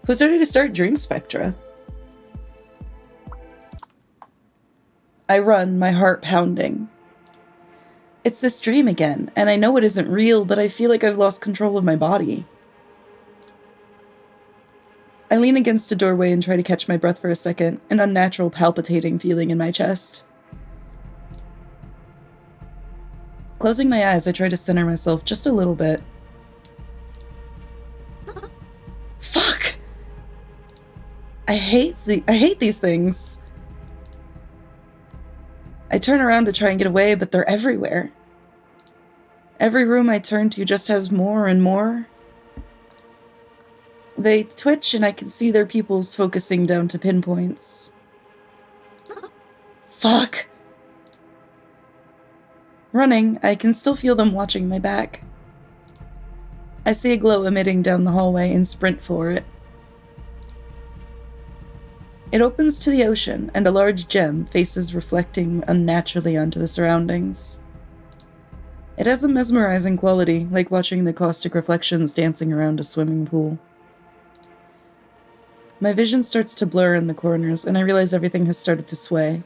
Who's ready to start Dream Spectra? I run, my heart pounding. It's this dream again, and I know it isn't real, but I feel like I've lost control of my body. I lean against a doorway and try to catch my breath for a second, an unnatural palpitating feeling in my chest. Closing my eyes, I try to center myself just a little bit. Fuck! I hate these things. I turn around to try and get away, but they're everywhere. Every room I turn to just has more and more. They twitch and I can see their pupils focusing down to pinpoints. Fuck! Running, I can still feel them watching my back. I see a glow emitting down the hallway and sprint for it. It opens to the ocean, and a large gem faces reflecting unnaturally onto the surroundings. It has a mesmerizing quality, like watching the caustic reflections dancing around a swimming pool. My vision starts to blur in the corners, and I realize everything has started to sway.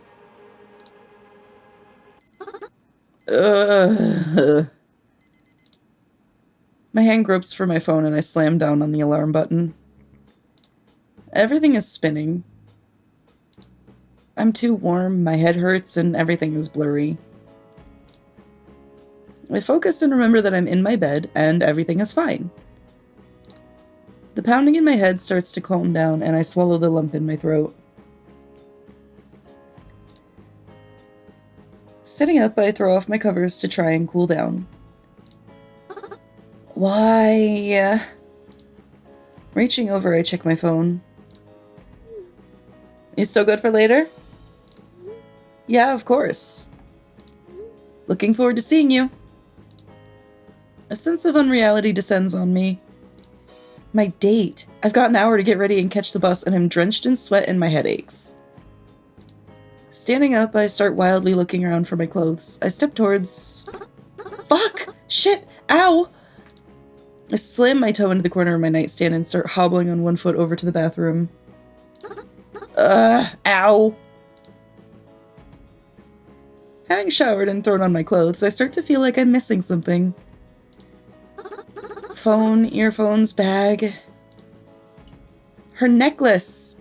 My hand gropes for my phone, and I slam down on the alarm button. Everything is spinning. I'm too warm, my head hurts, and everything is blurry. I focus and remember that I'm in my bed, and everything is fine. The pounding in my head starts to calm down, and I swallow the lump in my throat. Sitting up, I throw off my covers to try and cool down. Why? Reaching over, I check my phone. You still good for later? Yeah, of course. Looking forward to seeing you. A sense of unreality descends on me. My date. I've got an hour to get ready and catch the bus, and I'm drenched in sweat and my head aches. Standing up, I start wildly looking around for my clothes. I step towards... Fuck! Shit! Ow! I slam my toe into the corner of my nightstand and start hobbling on one foot over to the bathroom. Ow! Having showered and thrown on my clothes, I start to feel like I'm missing something. Phone, earphones, bag. Her necklace!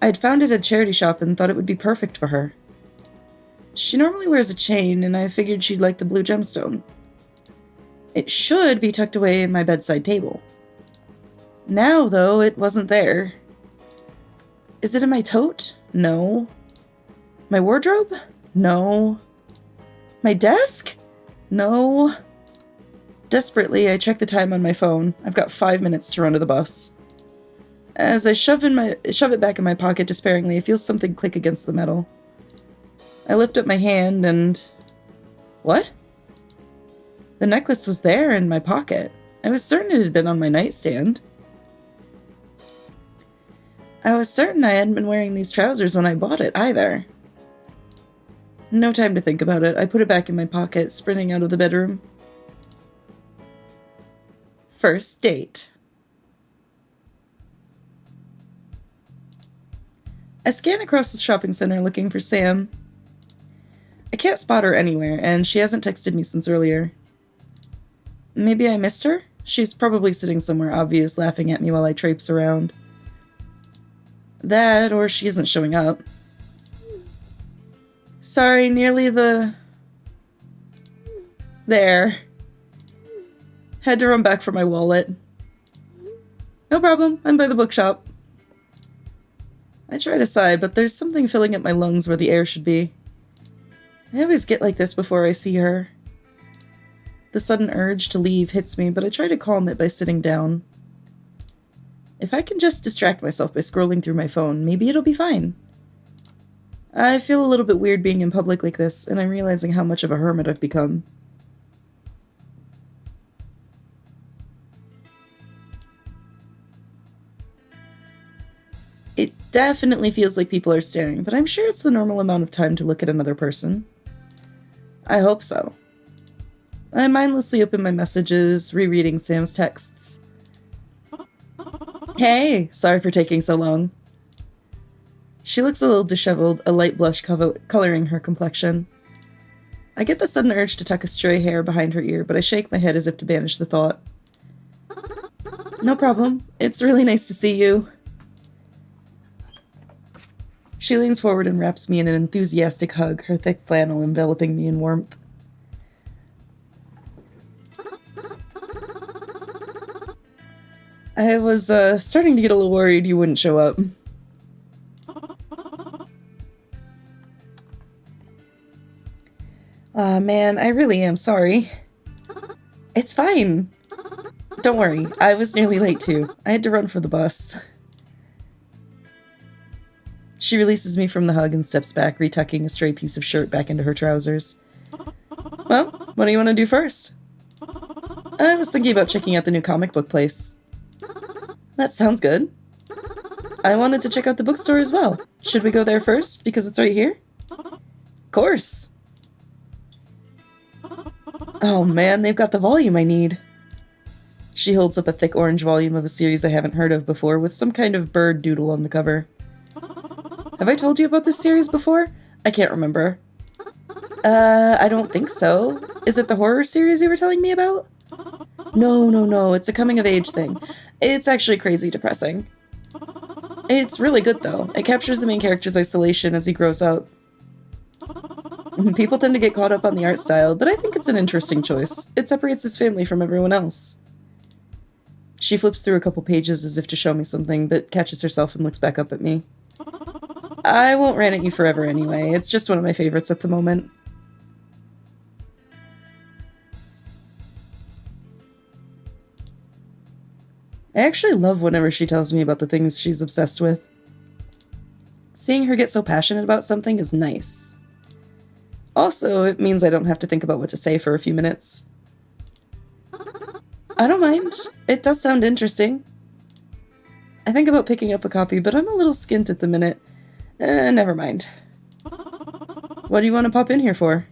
I'd found it at a charity shop and thought it would be perfect for her. She normally wears a chain, and I figured she'd like the blue gemstone. It should be tucked away in my bedside table. Now, though, it wasn't there. Is it in my tote? No. My wardrobe? No. My desk? No. Desperately, I check the time on my phone. I've got 5 minutes to run to the bus. As I shove it back in my pocket despairingly, I feel something click against the metal. I lift up my hand and... What? The necklace was there in my pocket. I was certain it had been on my nightstand. I was certain I hadn't been wearing these trousers when I bought it, either. No time to think about it. I put it back in my pocket, sprinting out of the bedroom. First date. I scan across the shopping center looking for Sam. I can't spot her anywhere, and she hasn't texted me since earlier. Maybe I missed her? She's probably sitting somewhere obvious, laughing at me while I traipse around. That, or she isn't showing up. Sorry, nearly the... There. Had to run back for my wallet. No problem, I'm by the bookshop. I try to sigh, but there's something filling up my lungs where the air should be. I always get like this before I see her. The sudden urge to leave hits me, but I try to calm it by sitting down. If I can just distract myself by scrolling through my phone, maybe it'll be fine. I feel a little bit weird being in public like this, and I'm realizing how much of a hermit I've become. It definitely feels like people are staring, but I'm sure it's the normal amount of time to look at another person. I hope so. I mindlessly open my messages, rereading Sam's texts. Hey, sorry for taking so long. She looks a little disheveled, a light blush coloring her complexion. I get the sudden urge to tuck a stray hair behind her ear, but I shake my head as if to banish the thought. No problem. It's really nice to see you. She leans forward and wraps me in an enthusiastic hug, her thick flannel enveloping me in warmth. I was starting to get a little worried you wouldn't show up. Aw, man, I really am sorry. It's fine. Don't worry, I was nearly late too. I had to run for the bus. She releases me from the hug and steps back, retucking a stray piece of shirt back into her trousers. Well, what do you want to do first? I was thinking about checking out the new comic book place. That sounds good. I wanted to check out the bookstore as well. Should we go there first, because it's right here? Of course. Oh man, they've got the volume I need. She holds up a thick orange volume of a series I haven't heard of before, with some kind of bird doodle on the cover. Have I told you about this series before? I can't remember. I don't think so. Is it the horror series you were telling me about? No, it's a coming-of-age thing. It's actually crazy depressing. It's really good, though. It captures the main character's isolation as he grows up. People tend to get caught up on the art style, but I think it's an interesting choice. It separates his family from everyone else. She flips through a couple pages as if to show me something, but catches herself and looks back up at me. I won't rant at you forever anyway. It's just one of my favorites at the moment. I actually love whenever she tells me about the things she's obsessed with. Seeing her get so passionate about something is nice. Also, it means I don't have to think about what to say for a few minutes. I don't mind. It does sound interesting. I think about picking up a copy, but I'm a little skint at the minute. Never mind. What do you want to pop in here for?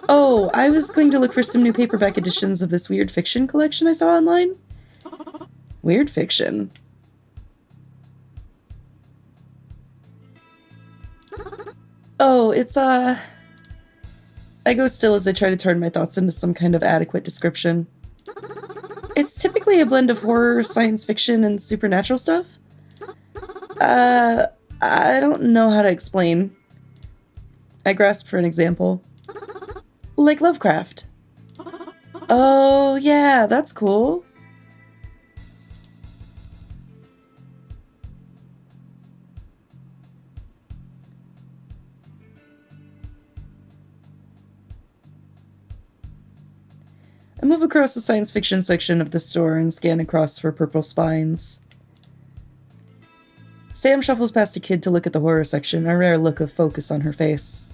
Oh, I was going to look for some new paperback editions of this weird fiction collection I saw online. Weird fiction? Oh, it's, I go still as I try to turn my thoughts into some kind of adequate description. It's typically a blend of horror, science fiction, and supernatural stuff. I don't know how to explain. I grasp for an example. Like Lovecraft. Oh, yeah, that's cool. I move across the science fiction section of the store and scan across for purple spines. Sam shuffles past a kid to look at the horror section, a rare look of focus on her face.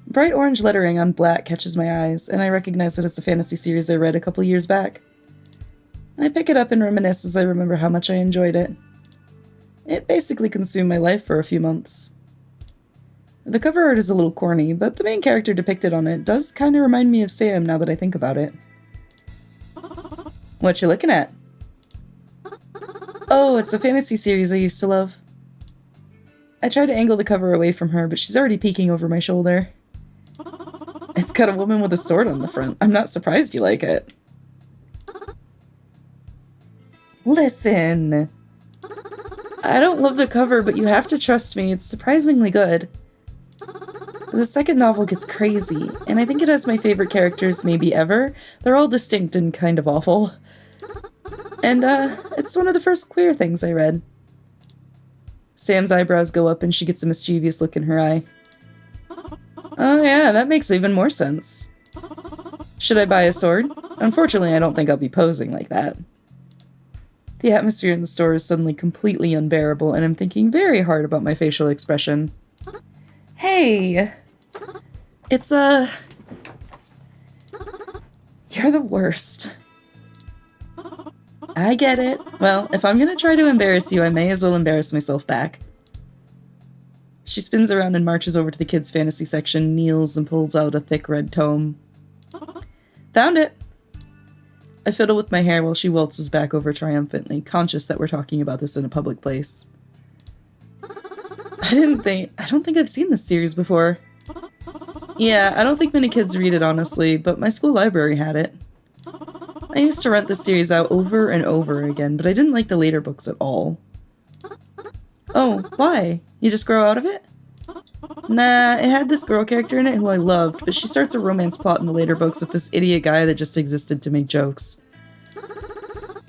Bright orange lettering on black catches my eyes, and I recognize it as a fantasy series I read a couple years back. I pick it up and reminisce as I remember how much I enjoyed it. It basically consumed my life for a few months. The cover art is a little corny, but the main character depicted on it does kind of remind me of Sam now that I think about it. What you looking at? Oh, it's a fantasy series I used to love. I try to angle the cover away from her, but she's already peeking over my shoulder. It's got a woman with a sword on the front. I'm not surprised you like it. Listen. I don't love the cover, but you have to trust me. It's surprisingly good. The second novel gets crazy, and I think it has my favorite characters maybe ever. They're all distinct and kind of awful. And, it's one of the first queer things I read. Sam's eyebrows go up and she gets a mischievous look in her eye. Oh yeah, that makes even more sense. Should I buy a sword? Unfortunately, I don't think I'll be posing like that. The atmosphere in the store is suddenly completely unbearable, and I'm thinking very hard about my facial expression. Hey! It's, You're the worst. I get it. Well, if I'm gonna try to embarrass you, I may as well embarrass myself back. She spins around and marches over to the kids' fantasy section, kneels, and pulls out a thick red tome. Found it! I fiddle with my hair while she waltzes back over triumphantly, conscious that we're talking about this in a public place. I don't think I've seen this series before. Yeah, I don't think many kids read it, honestly, but my school library had it. I used to rent this series out over and over again, but I didn't like the later books at all. Oh, why? You just grow out of it? Nah, it had this girl character in it who I loved, but she starts a romance plot in the later books with this idiot guy that just existed to make jokes.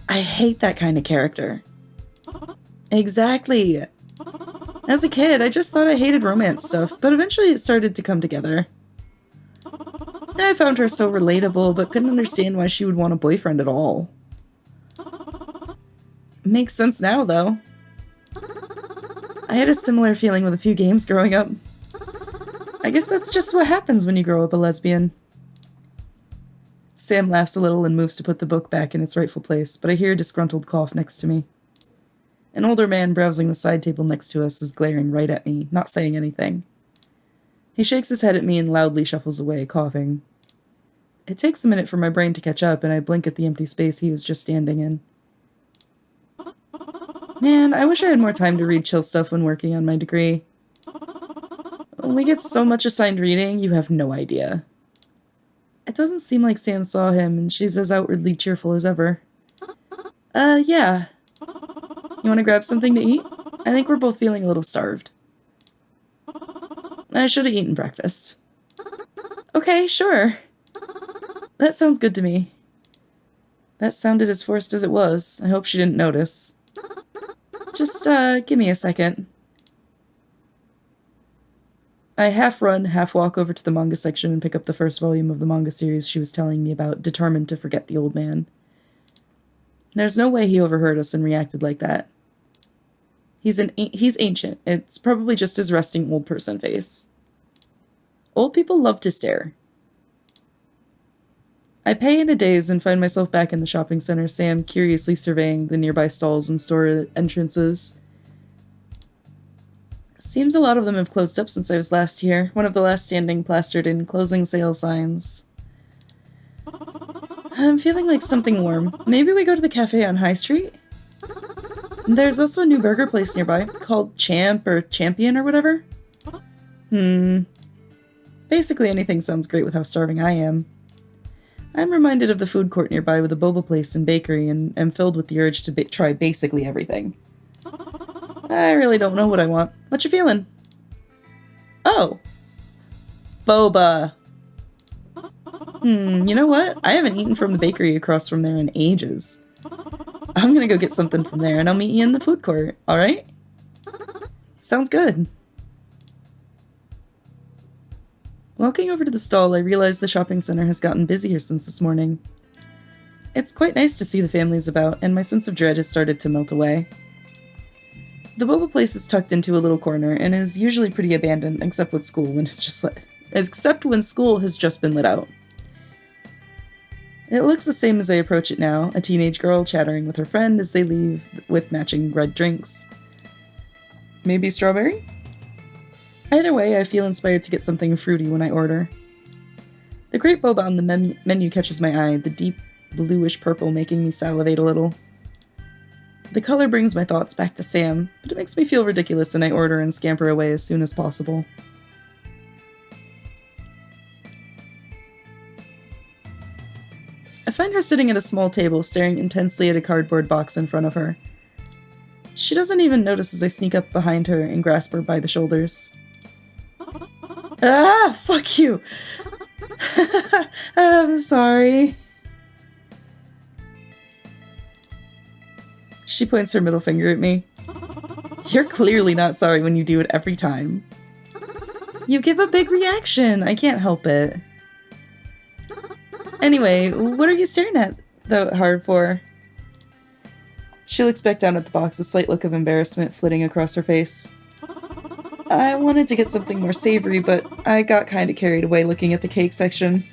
I hate that kind of character. Exactly. As a kid, I just thought I hated romance stuff, but eventually it started to come together. I found her so relatable, but couldn't understand why she would want a boyfriend at all. Makes sense now, though. I had a similar feeling with a few games growing up. I guess that's just what happens when you grow up a lesbian. Sam laughs a little and moves to put the book back in its rightful place, but I hear a disgruntled cough next to me. An older man browsing the side table next to us is glaring right at me, not saying anything. He shakes his head at me and loudly shuffles away, coughing. It takes a minute for my brain to catch up, and I blink at the empty space he was just standing in. Man, I wish I had more time to read chill stuff when working on my degree. We get so much assigned reading, you have no idea. It doesn't seem like Sam saw him, and she's as outwardly cheerful as ever. Yeah. You want to grab something to eat? I think we're both feeling a little starved. I should have eaten breakfast. Okay, sure. That sounds good to me. That sounded as forced as it was. I hope she didn't notice. Just, give me a second. I half run, half walk over to the manga section and pick up the first volume of the manga series she was telling me about, determined to forget the old man. There's no way he overheard us and reacted like that. He's ancient. It's probably just his resting old person face. Old people love to stare. I pay in a daze and find myself back in the shopping center, Sam curiously surveying the nearby stalls and store entrances. Seems a lot of them have closed up since I was last here. One of the last standing plastered in closing sale signs. I'm feeling like something warm. Maybe we go to the cafe on High Street? There's also a new burger place nearby, called Champ or Champion or whatever. Basically anything sounds great with how starving I am. I'm reminded of the food court nearby with a boba place and bakery and am filled with the urge to try basically everything. I really don't know what I want. What you feeling? Oh. Boba. You know what? I haven't eaten from the bakery across from there in ages. I'm gonna go get something from there and I'll meet you in the food court, alright? Sounds good. Walking over to the stall, I realize the shopping center has gotten busier since this morning. It's quite nice to see the families about, and my sense of dread has started to melt away. The boba place is tucked into a little corner and is usually pretty abandoned, except when school has just been lit out. It looks the same as I approach it now, a teenage girl chatting with her friend as they leave with matching red drinks. Maybe strawberry? Either way, I feel inspired to get something fruity when I order. The grape boba on the menu catches my eye, the deep bluish purple making me salivate a little. The color brings my thoughts back to Sam, but it makes me feel ridiculous and I order and scamper away as soon as possible. I find her sitting at a small table staring intensely at a cardboard box in front of her. She doesn't even notice as I sneak up behind her and grasp her by the shoulders. Ah, fuck you! I'm sorry. She points her middle finger at me. You're clearly not sorry when you do it every time. You give a big reaction. I can't help it. Anyway, what are you staring at that hard for? She looks back down at the box, a slight look of embarrassment flitting across her face. I wanted to get something more savory, but I got kind of carried away looking at the cake section.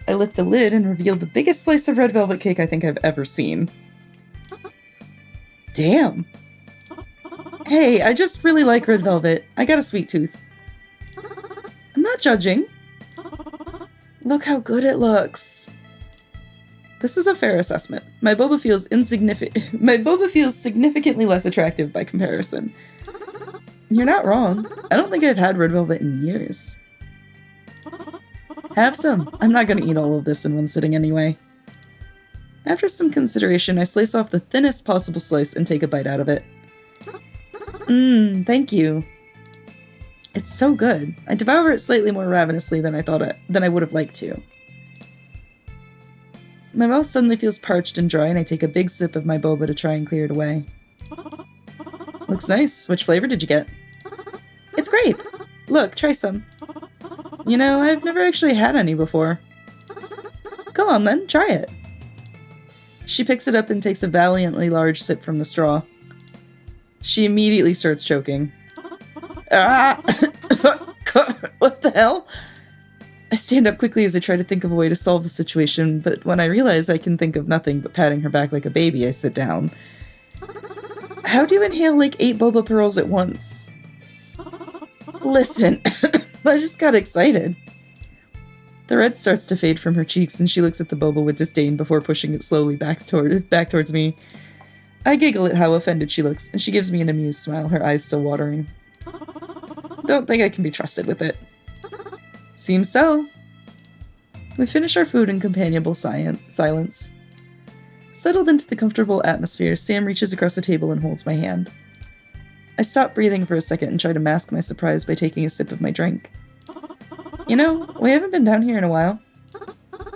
I lift the lid and reveal the biggest slice of red velvet cake I think I've ever seen. Damn! Hey, I just really like red velvet. I got a sweet tooth. I'm not judging. Look how good it looks. This is a fair assessment. My boba feels significantly less attractive by comparison. You're not wrong. I don't think I've had red velvet in years. Have some. I'm not going to eat all of this in one sitting anyway. After some consideration, I slice off the thinnest possible slice and take a bite out of it. Thank you. It's so good. I devour it slightly more ravenously than I would have liked to. My mouth suddenly feels parched and dry, and I take a big sip of my boba to try and clear it away. Looks nice. Which flavor did you get? It's grape. Look, try some. You know, I've never actually had any before. Go on then, try it. She picks it up and takes a valiantly large sip from the straw. She immediately starts choking. Ah! What the hell? I stand up quickly as I try to think of a way to solve the situation, but when I realize I can think of nothing but patting her back like a baby, I sit down. How do you inhale like 8 boba pearls at once? Listen, I just got excited. The red starts to fade from her cheeks and she looks at the boba with disdain before pushing it slowly back towards me. I giggle at how offended she looks, and she gives me an amused smile, her eyes still watering. Don't think I can be trusted with it. Seems so. We finish our food in companionable silence. Settled into the comfortable atmosphere, Sam reaches across the table and holds my hand. I stop breathing for a second and try to mask my surprise by taking a sip of my drink. You know, we haven't been down here in a while.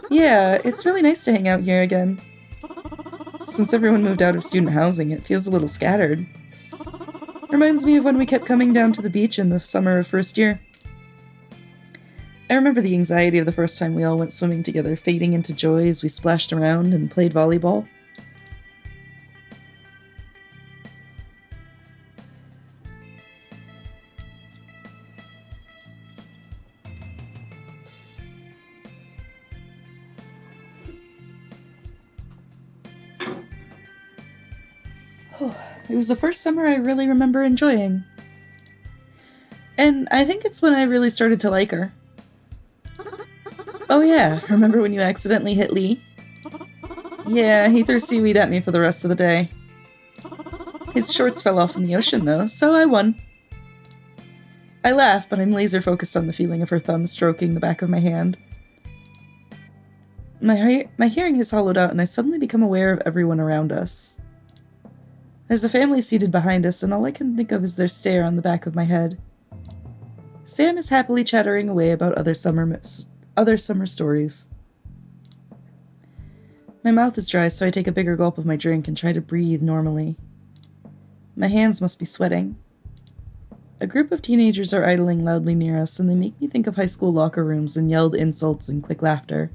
Yeah, it's really nice to hang out here again. Since everyone moved out of student housing, it feels a little scattered. Reminds me of when we kept coming down to the beach in the summer of first year. I remember the anxiety of the first time we all went swimming together, fading into joy as we splashed around and played volleyball. It was the first summer I really remember enjoying. And I think it's when I really started to like her. Oh yeah, remember when you accidentally hit Lee? Yeah, he threw seaweed at me for the rest of the day. His shorts fell off in the ocean though, so I won. I laugh, but I'm laser focused on the feeling of her thumb stroking the back of my hand. My hearing has hollowed out and I suddenly become aware of everyone around us. There's a family seated behind us, and all I can think of is their stare on the back of my head. Sam is happily chattering away about other summer stories. My mouth is dry, so I take a bigger gulp of my drink and try to breathe normally. My hands must be sweating. A group of teenagers are idling loudly near us, and they make me think of high school locker rooms and yelled insults and quick laughter.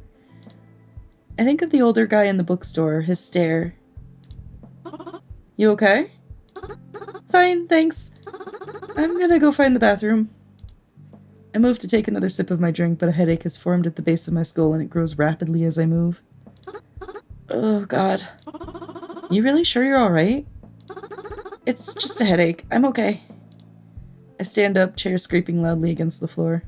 I think of the older guy in the bookstore, his stare. You okay? Fine, thanks. I'm gonna go find the bathroom. I move to take another sip of my drink, but a headache has formed at the base of my skull and it grows rapidly as I move. Oh, God. You really sure you're alright? It's just a headache. I'm okay. I stand up, chair scraping loudly against the floor.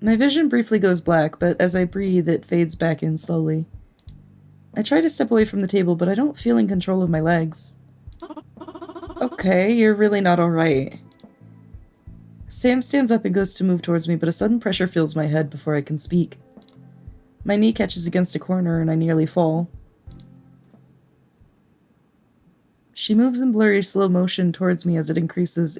My vision briefly goes black, but as I breathe, it fades back in slowly. I try to step away from the table, but I don't feel in control of my legs. Okay, you're really not alright. Sam stands up and goes to move towards me, but a sudden pressure fills my head before I can speak. My knee catches against a corner and I nearly fall. She moves in blurry slow motion towards me as it increases.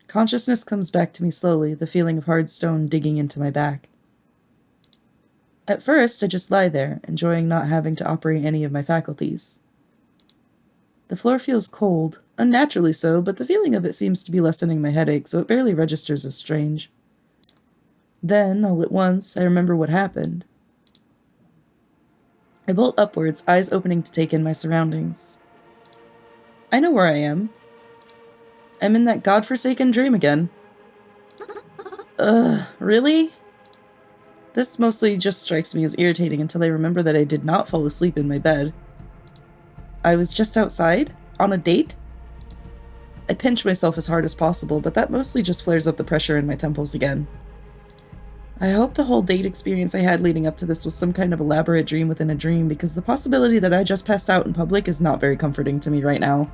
Consciousness comes back to me slowly, the feeling of hard stone digging into my back. At first, I just lie there, enjoying not having to operate any of my faculties. The floor feels cold, unnaturally so, but the feeling of it seems to be lessening my headache, so it barely registers as strange. Then, all at once, I remember what happened. I bolt upwards, eyes opening to take in my surroundings. I know where I am. I'm in that godforsaken dream again. Really? This mostly just strikes me as irritating until I remember that I did not fall asleep in my bed. I was just outside? On a date? I pinch myself as hard as possible, but that mostly just flares up the pressure in my temples again. I hope the whole date experience I had leading up to this was some kind of elaborate dream within a dream, because the possibility that I just passed out in public is not very comforting to me right now.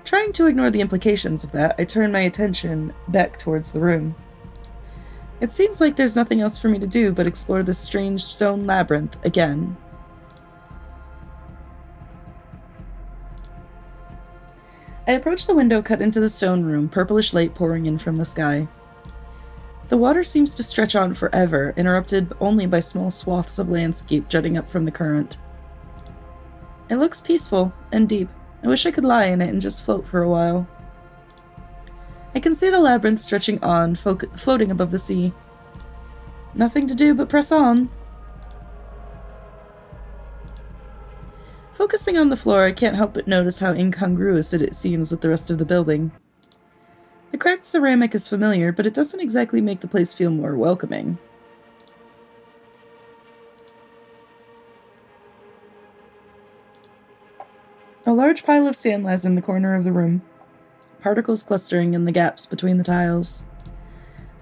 Trying to ignore the implications of that, I turn my attention back towards the room. It seems like there's nothing else for me to do but explore this strange stone labyrinth again. I approach the window cut into the stone room, purplish light pouring in from the sky. The water seems to stretch on forever, interrupted only by small swaths of landscape jutting up from the current. It looks peaceful and deep. I wish I could lie in it and just float for a while. I can see the labyrinth stretching on, floating above the sea. Nothing to do but press on. Focusing on the floor, I can't help but notice how incongruous it seems with the rest of the building. The cracked ceramic is familiar, but it doesn't exactly make the place feel more welcoming. A large pile of sand lies in the corner of the room, particles clustering in the gaps between the tiles.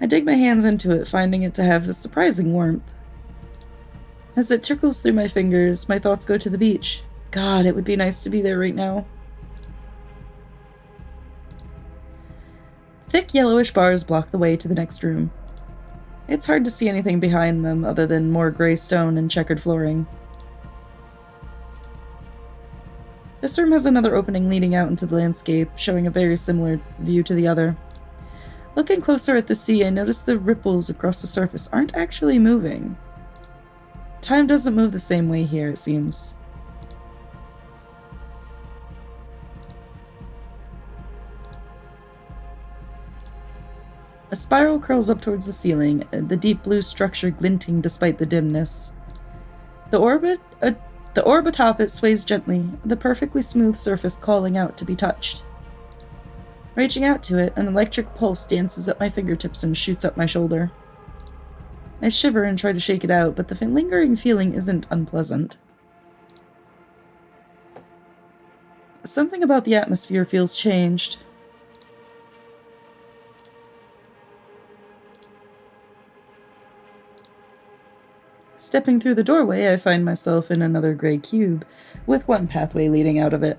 I dig my hands into it, finding it to have a surprising warmth. As it trickles through my fingers, my thoughts go to the beach. God, it would be nice to be there right now. Thick yellowish bars block the way to the next room. It's hard to see anything behind them other than more gray stone and checkered flooring. This room has another opening leading out into the landscape, showing a very similar view to the other. Looking closer at the sea, I notice the ripples across the surface aren't actually moving. Time doesn't move the same way here, it seems. A spiral curls up towards the ceiling, the deep blue structure glinting despite the dimness. The orb atop it sways gently, the perfectly smooth surface calling out to be touched. Reaching out to it, an electric pulse dances at my fingertips and shoots up my shoulder. I shiver and try to shake it out, but the lingering feeling isn't unpleasant. Something about the atmosphere feels changed. Stepping through the doorway, I find myself in another gray cube, with one pathway leading out of it.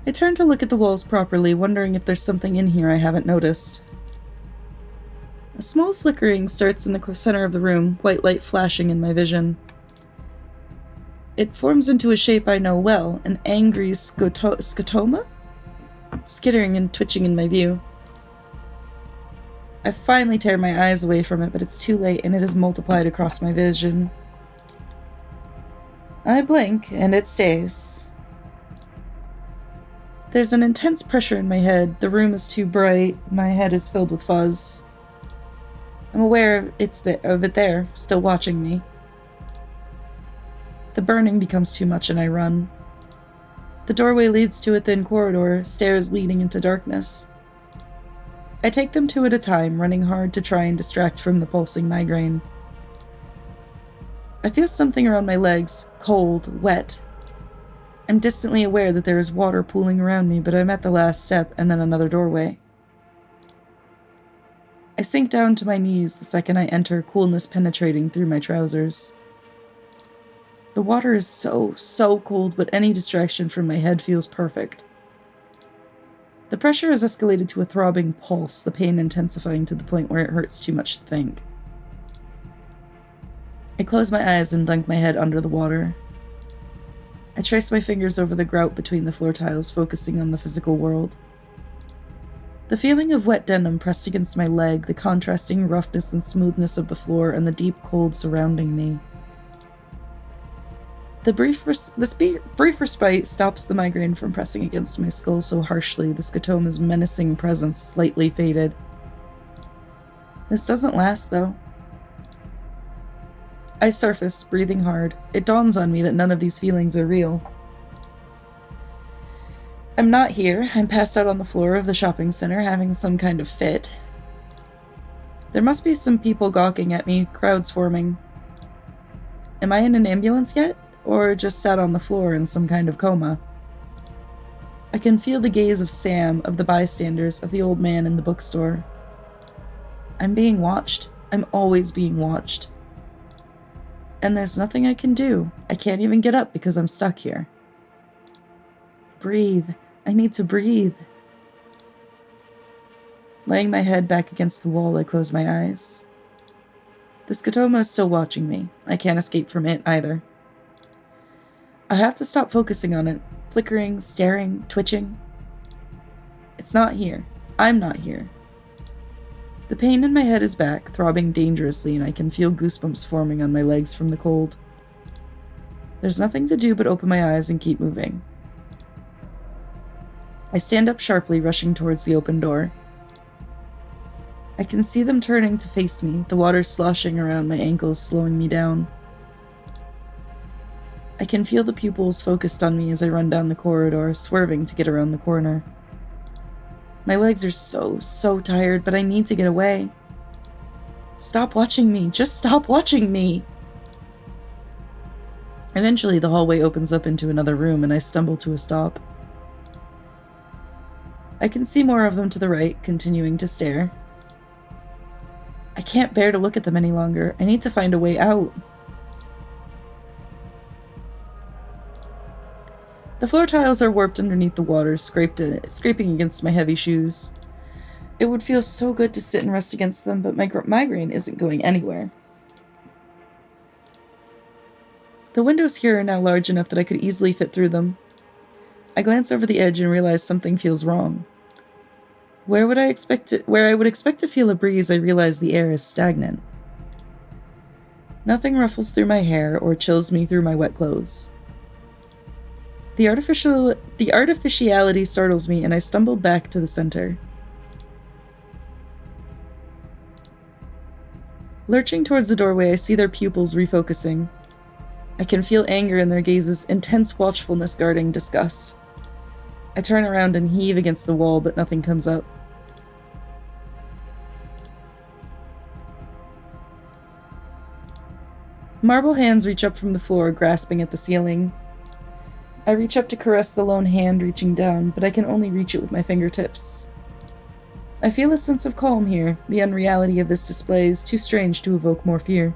I turn to look at the walls properly, wondering if there's something in here I haven't noticed. A small flickering starts in the center of the room, white light flashing in my vision. It forms into a shape I know well, an angry scotoma? Skittering and twitching in my view. I finally tear my eyes away from it, but it's too late and it is multiplied across my vision. I blink, and it stays. There's an intense pressure in my head. The room is too bright. My head is filled with fuzz. I'm aware of it there, still watching me. The burning becomes too much and I run. The doorway leads to a thin corridor, stairs leading into darkness. I take them two at a time, running hard to try and distract from the pulsing migraine. I feel something around my legs, cold, wet. I'm distantly aware that there is water pooling around me, but I'm at the last step and then another doorway. I sink down to my knees the second I enter, coolness penetrating through my trousers. The water is so cold, but any distraction from my head feels perfect. The pressure has escalated to a throbbing pulse, the pain intensifying to the point where it hurts too much to think. I close my eyes and dunk my head under the water. I trace my fingers over the grout between the floor tiles, focusing on the physical world. The feeling of wet denim pressed against my leg, the contrasting roughness and smoothness of the floor, and the deep cold surrounding me. This brief respite stops the migraine from pressing against my skull so harshly, the scotoma's menacing presence slightly faded. This doesn't last, though. I surface, breathing hard. It dawns on me that none of these feelings are real. I'm not here. I'm passed out on the floor of the shopping center, having some kind of fit. There must be some people gawking at me, crowds forming. Am I in an ambulance yet? Or just sat on the floor in some kind of coma? I can feel the gaze of Sam, of the bystanders, of the old man in the bookstore. I'm being watched. I'm always being watched. And there's nothing I can do. I can't even get up because I'm stuck here. Breathe. I need to breathe. Laying my head back against the wall, I close my eyes. The scotoma is still watching me. I can't escape from it either. I have to stop focusing on it, flickering, staring, twitching. It's not here. I'm not here. The pain in my head is back, throbbing dangerously, and I can feel goosebumps forming on my legs from the cold. There's nothing to do but open my eyes and keep moving. I stand up sharply, rushing towards the open door. I can see them turning to face me, the water sloshing around my ankles, slowing me down. I can feel the pupils focused on me as I run down the corridor, swerving to get around the corner. My legs are so tired, but I need to get away. Stop watching me. Just stop watching me. Eventually, the hallway opens up into another room, and I stumble to a stop. I can see more of them to the right, continuing to stare. I can't bear to look at them any longer. I need to find a way out. The floor tiles are warped underneath the water, scraping against my heavy shoes. It would feel so good to sit and rest against them, but my migraine isn't going anywhere. The windows here are now large enough that I could easily fit through them. I glance over the edge and realize something feels wrong. Where I would expect to feel a breeze, I realize the air is stagnant. Nothing ruffles through my hair or chills me through my wet clothes. The artificiality startles me, and I stumble back to the center. Lurching towards the doorway, I see their pupils refocusing. I can feel anger in their gazes, intense watchfulness guarding disgust. I turn around and heave against the wall, but nothing comes up. Marble hands reach up from the floor, grasping at the ceiling. I reach up to caress the lone hand reaching down, but I can only reach it with my fingertips. I feel a sense of calm here. The unreality of this display is too strange to evoke more fear.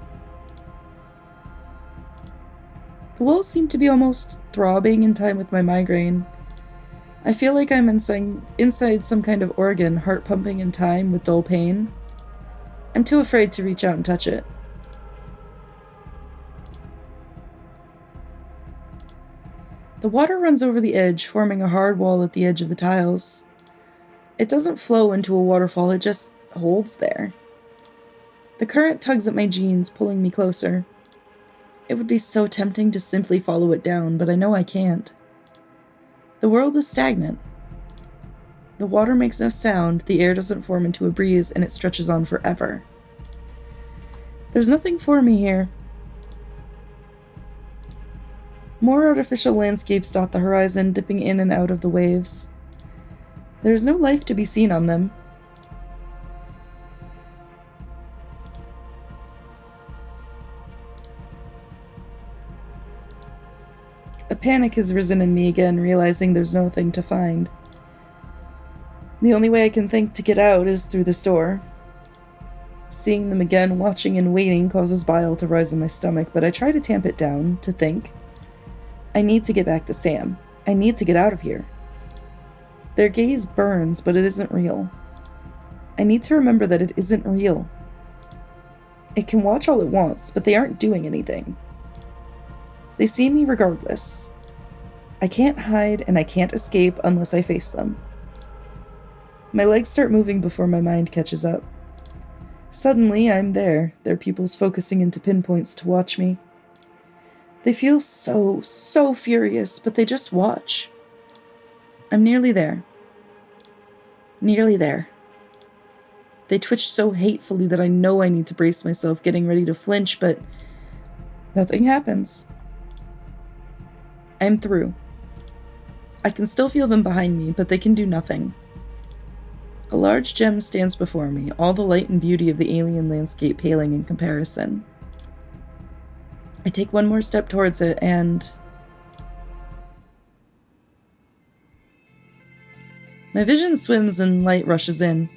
The walls seem to be almost throbbing in time with my migraine. I feel like I'm inside some kind of organ, heart pumping in time with dull pain. I'm too afraid to reach out and touch it. The water runs over the edge, forming a hard wall at the edge of the tiles. It doesn't flow into a waterfall, it just holds there. The current tugs at my jeans, pulling me closer. It would be so tempting to simply follow it down, but I know I can't. The world is stagnant. The water makes no sound, the air doesn't form into a breeze, and it stretches on forever. There's nothing for me here. More artificial landscapes dot the horizon, dipping in and out of the waves. There is no life to be seen on them. A panic has risen in me again, realizing there's nothing to find. The only way I can think to get out is through this door. Seeing them again, watching and waiting, causes bile to rise in my stomach, but I try to tamp it down, to think. I need to get back to Sam. I need to get out of here. Their gaze burns, but it isn't real. I need to remember that it isn't real. It can watch all it wants, but they aren't doing anything. They see me regardless. I can't hide and I can't escape unless I face them. My legs start moving before my mind catches up. Suddenly, I'm there, their pupils focusing into pinpoints to watch me. They feel so furious, but they just watch. I'm nearly there. Nearly there. They twitch so hatefully that I know I need to brace myself, getting ready to flinch, but nothing happens. I'm through. I can still feel them behind me, but they can do nothing. A large gem stands before me, all the light and beauty of the alien landscape paling in comparison. I take one more step towards it, and my vision swims and light rushes in.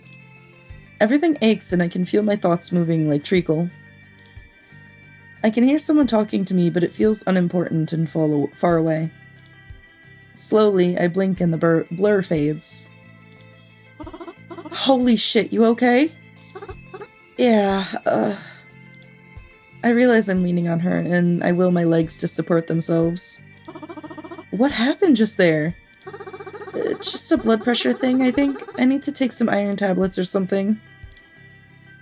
Everything aches and I can feel my thoughts moving like treacle. I can hear someone talking to me, but it feels unimportant and far away. Slowly, I blink and the blur fades. Holy shit, you okay? Yeah, I realize I'm leaning on her, and I will my legs to support themselves. What happened just there? It's just a blood pressure thing, I think. I need to take some iron tablets or something.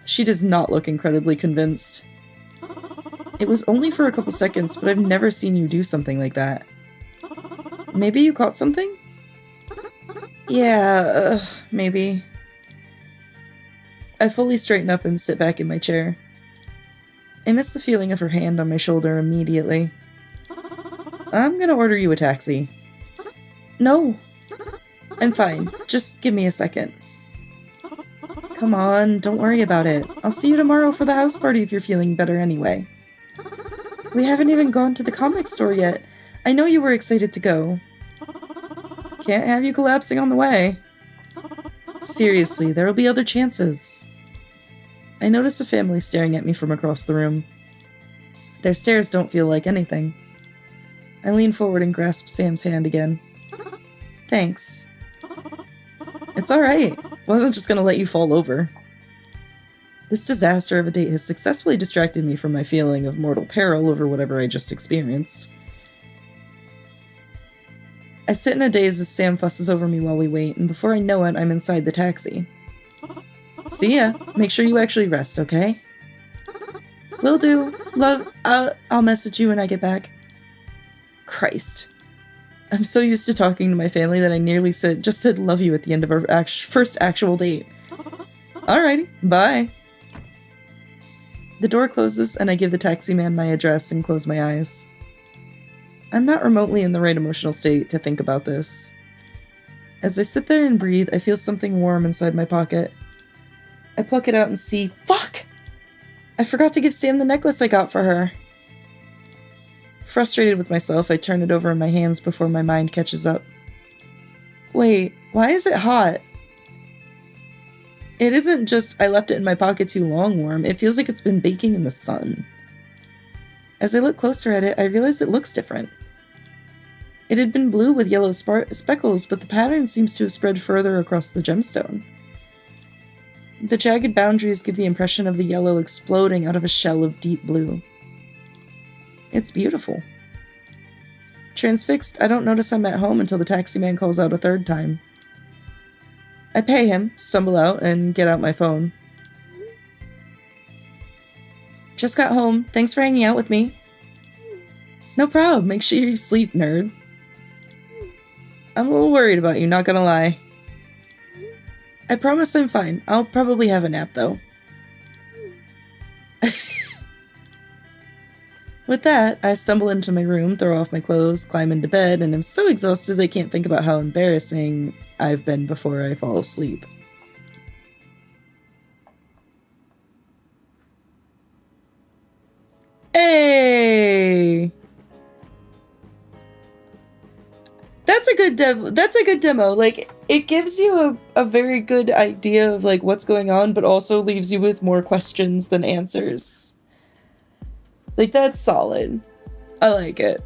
She does not look incredibly convinced. It was only for a couple seconds, but I've never seen you do something like that. Maybe you caught something? Yeah, maybe. I fully straighten up and sit back in my chair. I miss the feeling of her hand on my shoulder immediately. I'm gonna order you a taxi. No. I'm fine. Just give me a second. Come on, don't worry about it. I'll see you tomorrow for the house party if you're feeling better anyway. We haven't even gone to the comic store yet. I know you were excited to go. Can't have you collapsing on the way. Seriously, there will be other chances. I notice a family staring at me from across the room. Their stares don't feel like anything. I lean forward and grasp Sam's hand again. Thanks. It's alright. Wasn't just gonna let you fall over. This disaster of a date has successfully distracted me from my feeling of mortal peril over whatever I just experienced. I sit in a daze as Sam fusses over me while we wait, and before I know it, I'm inside the taxi. See ya. Make sure you actually rest, okay? Will do. Love, I'll message you when I get back. Christ. I'm so used to talking to my family that I nearly just said love you at the end of our first actual date. Alrighty, bye. The door closes and I give the taxi man my address and close my eyes. I'm not remotely in the right emotional state to think about this. As I sit there and breathe, I feel something warm inside my pocket. I pluck it out and see— Fuck! I forgot to give Sam the necklace I got for her. Frustrated with myself, I turn it over in my hands before my mind catches up. Wait, why is it hot? It isn't just I left it in my pocket too long warm, it feels like it's been baking in the sun. As I look closer at it, I realize it looks different. It had been blue with yellow speckles, but the pattern seems to have spread further across the gemstone. The jagged boundaries give the impression of the yellow exploding out of a shell of deep blue. It's beautiful. Transfixed, I don't notice I'm at home until the taxi man calls out a third time. I pay him, stumble out, and get out my phone. Just got home. Thanks for hanging out with me. No problem. Make sure you sleep, nerd. I'm a little worried about you, not gonna lie. I promise I'm fine. I'll probably have a nap, though. With that, I stumble into my room, throw off my clothes, climb into bed, and I'm so exhausted I can't think about how embarrassing I've been before I fall asleep. Hey! That's a good demo. That's a good demo. Like, it gives you a very good idea of, like, what's going on, but also leaves you with more questions than answers. Like, that's solid. I like it.